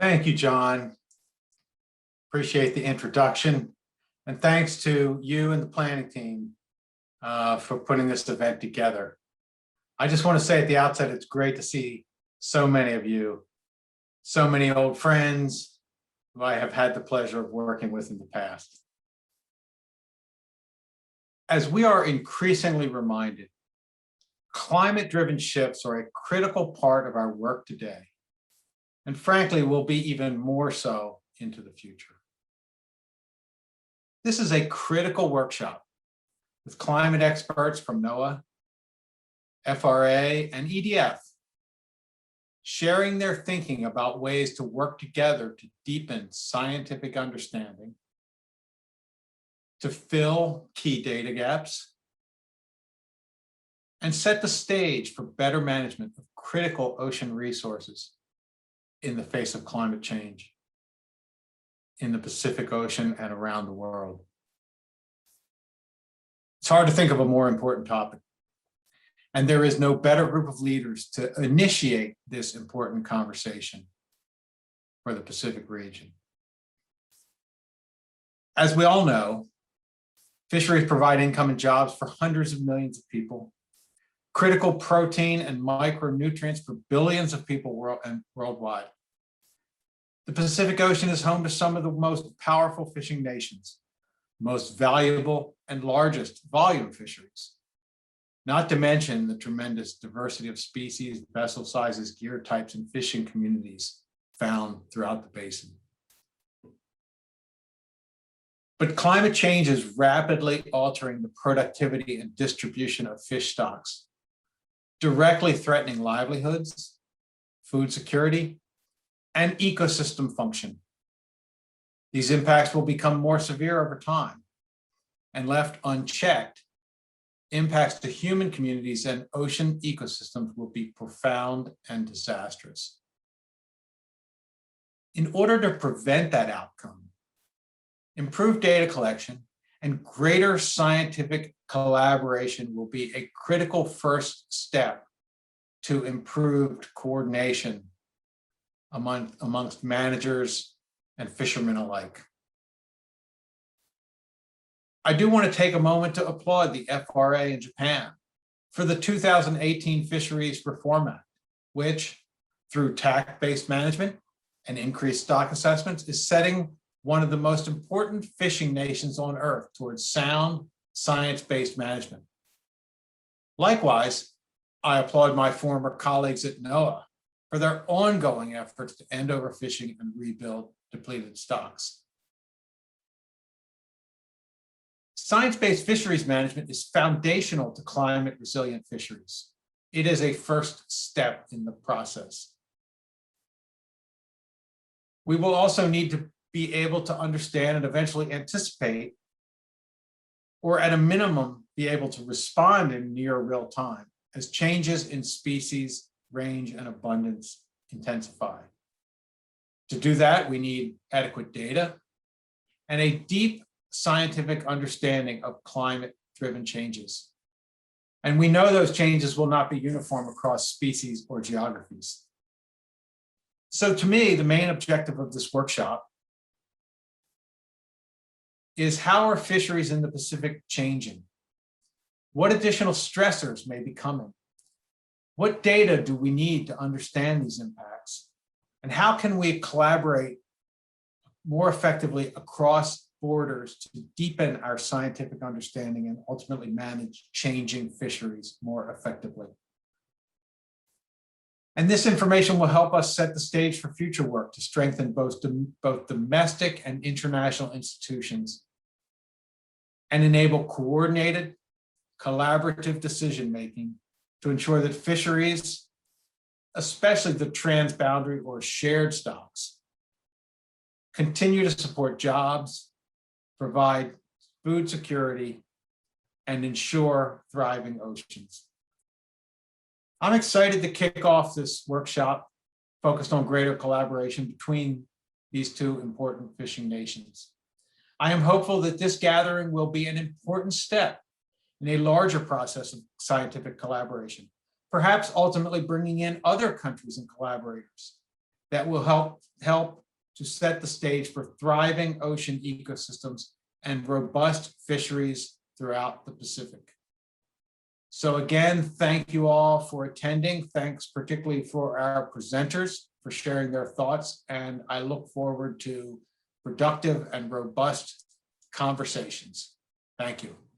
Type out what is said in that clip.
Thank you, John. Appreciate the introduction. And thanks to you and the planning team for putting this event together. I just want to say at the outset, it's great to see so many of you, so many old friends who I have had the pleasure of working with in the past. As we are increasingly reminded, climate-driven shifts are a critical part of our work today, and frankly, will be even more so into the future. This is a critical workshop with climate experts from NOAA, FRA, and EDF, sharing their thinking about ways to work together to deepen scientific understanding, to fill key data gaps, and set the stage for better management of critical ocean resources in the face of climate change in the Pacific Ocean and around the world. It's hard to think of a more important topic, and there is no better group of leaders to initiate this important conversation for the Pacific region. As we all know, fisheries provide income and jobs for hundreds of millions of people, critical protein and micronutrients for billions of people worldwide. The Pacific Ocean is home to some of the most powerful fishing nations, most valuable and largest volume fisheries, not to mention the tremendous diversity of species, vessel sizes, gear types, and fishing communities found throughout the basin. But climate change is rapidly altering the productivity and distribution of fish stocks, directly threatening livelihoods, food security, and ecosystem function. These impacts will become more severe over time, and left unchecked, impacts to human communities and ocean ecosystems will be profound and disastrous. In order to prevent that outcome, improved data collection and greater scientific collaboration will be a critical first step to improved coordination amongst managers and fishermen alike. I do want to take a moment to applaud the FRA in Japan for the 2018 Fisheries Reform Act, which, through TAC-based management and increased stock assessments, is setting one of the most important fishing nations on Earth towards sound, science-based management. Likewise, I applaud my former colleagues at NOAA for their ongoing efforts to end overfishing and rebuild depleted stocks. Science-based fisheries management is foundational to climate-resilient fisheries. It is a first step in the process. We will also need to be able to understand and eventually anticipate, or at a minimum, be able to respond in near real time as changes in species, range, and abundance intensify. To do that, we need adequate data and a deep scientific understanding of climate-driven changes. And we know those changes will not be uniform across species or geographies. So to me, the main objective of this workshop is how are fisheries in the Pacific changing? What additional stressors may be coming? What data do we need to understand these impacts? And how can we collaborate more effectively across borders to deepen our scientific understanding and ultimately manage changing fisheries more effectively? And this information will help us set the stage for future work to strengthen both domestic and international institutions and enable coordinated, collaborative decision-making to ensure that fisheries, especially the transboundary or shared stocks, continue to support jobs, provide food security, and ensure thriving oceans. I'm excited to kick off this workshop focused on greater collaboration between these two important fishing nations. I am hopeful that this gathering will be an important step in a larger process of scientific collaboration, perhaps ultimately bringing in other countries and collaborators that will help to set the stage for thriving ocean ecosystems and robust fisheries throughout the Pacific. So again, thank you all for attending. Thanks particularly for our presenters for sharing their thoughts, and I look forward to productive and robust conversations. Thank you.